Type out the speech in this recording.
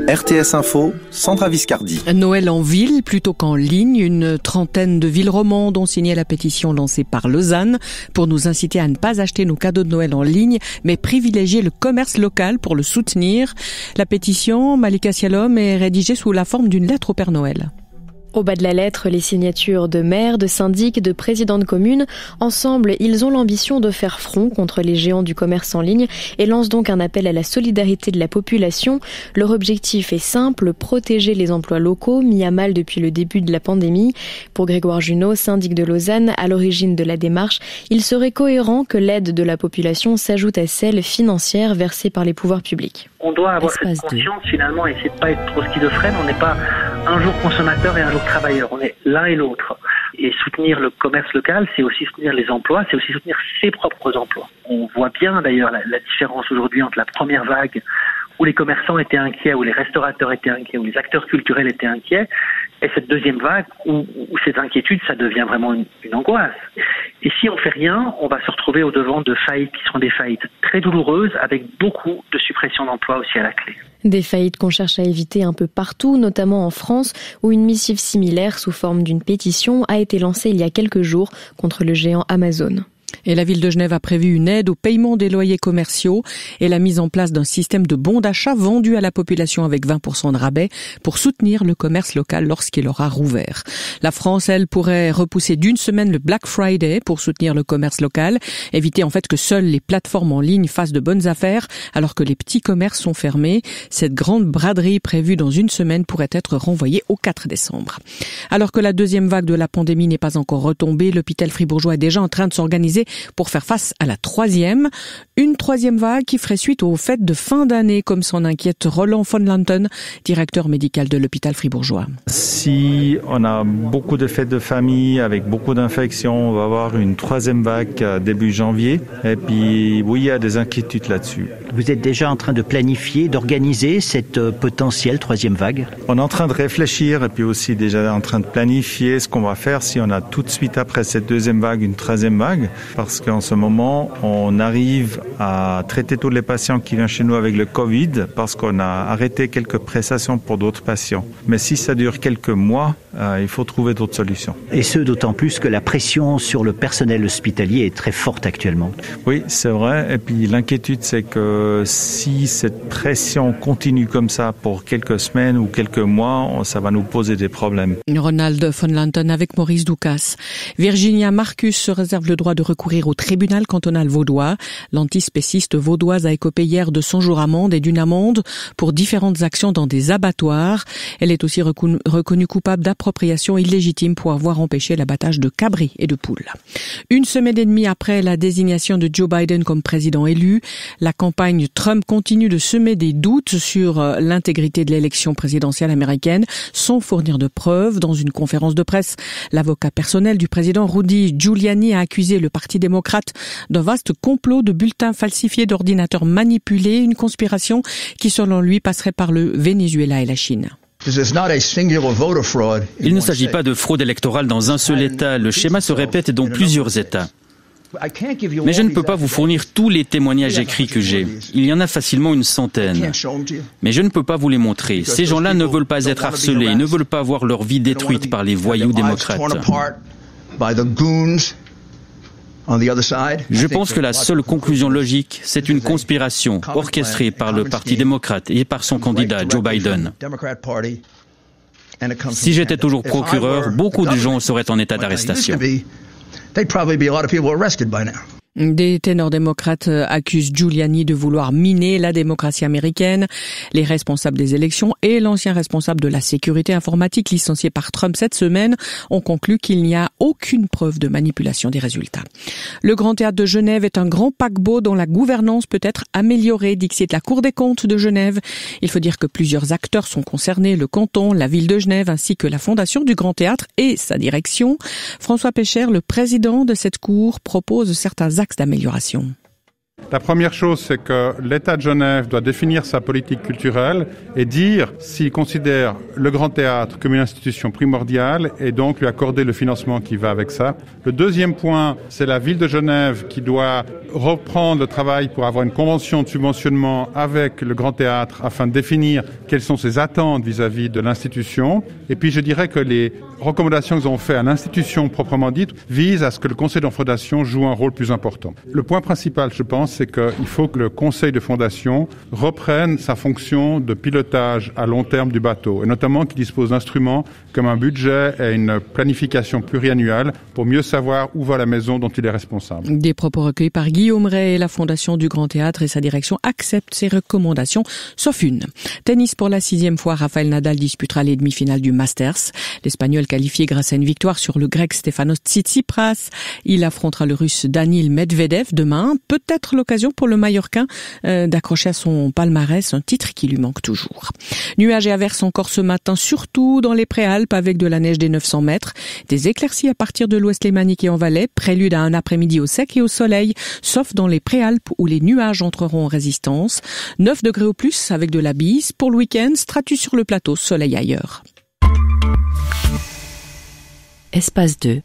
RTS Info, Sandra Viscardi. Noël en ville plutôt qu'en ligne. Une trentaine de villes romandes ont signé la pétition lancée par Lausanne pour nous inciter à ne pas acheter nos cadeaux de Noël en ligne, mais privilégier le commerce local pour le soutenir. La pétition, Malika Sialom, est rédigée sous la forme d'une lettre au Père Noël. Au bas de la lettre, les signatures de maires, de syndics, de présidents de communes. Ensemble, ils ont l'ambition de faire front contre les géants du commerce en ligne et lancent donc un appel à la solidarité de la population. Leur objectif est simple, protéger les emplois locaux mis à mal depuis le début de la pandémie. Pour Grégoire Junot, syndic de Lausanne, à l'origine de la démarche, il serait cohérent que l'aide de la population s'ajoute à celle financière versée par les pouvoirs publics. On doit avoir cette conscience finalement et c'est de pas être trop schizophrène. On n'est pas un jour consommateur et un jour travailleur. On est l'un et l'autre. Et soutenir le commerce local, c'est aussi soutenir les emplois, c'est aussi soutenir ses propres emplois. On voit bien d'ailleurs la différence aujourd'hui entre la première vague où les commerçants étaient inquiets, où les restaurateurs étaient inquiets, où les acteurs culturels étaient inquiets, et cette deuxième vague où cette inquiétude, ça devient vraiment une angoisse. Et si on fait rien, on va se retrouver au devant de faillites qui seront des faillites très douloureuses avec beaucoup de suppression d'emplois aussi à la clé. Des faillites qu'on cherche à éviter un peu partout, notamment en France, où une missive similaire sous forme d'une pétition a été lancée il y a quelques jours contre le géant Amazon. Et la ville de Genève a prévu une aide au paiement des loyers commerciaux et la mise en place d'un système de bons d'achat vendus à la population avec 20% de rabais pour soutenir le commerce local lorsqu'il aura rouvert. La France, elle, pourrait repousser d'une semaine le Black Friday pour soutenir le commerce local, éviter en fait que seules les plateformes en ligne fassent de bonnes affaires alors que les petits commerces sont fermés. Cette grande braderie prévue dans une semaine pourrait être renvoyée au 4 décembre. Alors que la deuxième vague de la pandémie n'est pas encore retombée, l'hôpital fribourgeois est déjà en train de s'organiser pour faire face à la troisième. Une troisième vague qui ferait suite aux fêtes de fin d'année, comme s'en inquiète Roland von Lanten, directeur médical de l'hôpital fribourgeois. Si on a beaucoup de fêtes de famille avec beaucoup d'infections, on va avoir une troisième vague début janvier. Et puis, oui, il y a des inquiétudes là-dessus. Vous êtes déjà en train de planifier, d'organiser cette potentielle troisième vague? On est en train de réfléchir et puis aussi déjà en train de planifier ce qu'on va faire si on a tout de suite après cette deuxième vague une troisième vague. Parce qu'en ce moment, on arrive à traiter tous les patients qui viennent chez nous avec le Covid parce qu'on a arrêté quelques prestations pour d'autres patients. Mais si ça dure quelques mois, il faut trouver d'autres solutions. Et ce, d'autant plus que la pression sur le personnel hospitalier est très forte actuellement. Oui, c'est vrai. Et puis l'inquiétude, c'est que si cette pression continue comme ça pour quelques semaines ou quelques mois, ça va nous poser des problèmes. Ronald von Lanten avec Maurice Doukas. Virginia Marcus se réserve le droit de recourir au tribunal cantonal vaudois. L'antispéciste vaudoise a écopé hier de 100 jours d'amende et d'une amende pour différentes actions dans des abattoirs. Elle est aussi reconnue coupable d'appropriation illégitime pour avoir empêché l'abattage de cabris et de poules. Une semaine et demie après la désignation de Joe Biden comme président élu, la campagne Trump continue de semer des doutes sur l'intégrité de l'élection présidentielle américaine sans fournir de preuves. Dans une conférence de presse, l'avocat personnel du président Rudy Giuliani a accusé le Parti démocrate d'un vaste complot de bulletins falsifiés, d'ordinateurs manipulés, une conspiration qui, selon lui, passerait par le Venezuela et la Chine. Il ne s'agit pas de fraude électorale dans un seul État. Le schéma se répète dans plusieurs États. Mais je ne peux pas vous fournir tous les témoignages écrits que j'ai. Il y en a facilement une centaine. Mais je ne peux pas vous les montrer. Ces gens-là ne veulent pas être harcelés, ils ne veulent pas voir leur vie détruite par les voyous démocrates. Je pense que la seule conclusion logique, c'est une conspiration orchestrée par le Parti démocrate et par son candidat Joe Biden. Si j'étais toujours procureur, beaucoup de gens seraient en état d'arrestation. Des ténors démocrates accusent Giuliani de vouloir miner la démocratie américaine. Les responsables des élections et l'ancien responsable de la sécurité informatique licencié par Trump cette semaine ont conclu qu'il n'y a aucune preuve de manipulation des résultats. Le Grand Théâtre de Genève est un grand paquebot dont la gouvernance peut être améliorée, dixit la Cour des comptes de Genève. Il faut dire que plusieurs acteurs sont concernés, le canton, la ville de Genève ainsi que la fondation du Grand Théâtre et sa direction. François Pécher, le président de cette cour, propose certains axes d'amélioration. La première chose, c'est que l'État de Genève doit définir sa politique culturelle et dire s'il considère le Grand Théâtre comme une institution primordiale et donc lui accorder le financement qui va avec ça. Le deuxième point, c'est la ville de Genève qui doit reprendre le travail pour avoir une convention de subventionnement avec le Grand Théâtre afin de définir quelles sont ses attentes vis-à-vis de l'institution. Et puis je dirais que les recommandations qu'ils ont faites à l'institution proprement dite visent à ce que le conseil de fondation joue un rôle plus important. Le point principal, je pense, c'est qu'il faut que le conseil de fondation reprenne sa fonction de pilotage à long terme du bateau, et notamment qu'il dispose d'instruments comme un budget et une planification pluriannuelle pour mieux savoir où va la maison dont il est responsable. Des propos recueillis par Guillaume Ray. La Fondation du Grand Théâtre et sa direction acceptent ces recommandations, sauf une. Tennis pour la 6e fois, Rafael Nadal disputera les demi-finales du Masters. L'Espagnol qualifié grâce à une victoire sur le Grec Stefanos Tsitsipas. Il affrontera le Russe Daniil Medvedev demain. Peut-être l'occasion pour le Mallorquin d'accrocher à son palmarès un titre qui lui manque toujours. Nuages et averses encore ce matin, surtout dans les Préalpes avec de la neige des 900 mètres. Des éclaircies à partir de l'ouest lémanique et en Valais, prélude à un après-midi au sec et au soleil, sauf dans les Préalpes où les nuages entreront en résistance. 9 degrés au plus avec de la bise. Pour le week-end, stratus sur le plateau, soleil ailleurs. Espace 2.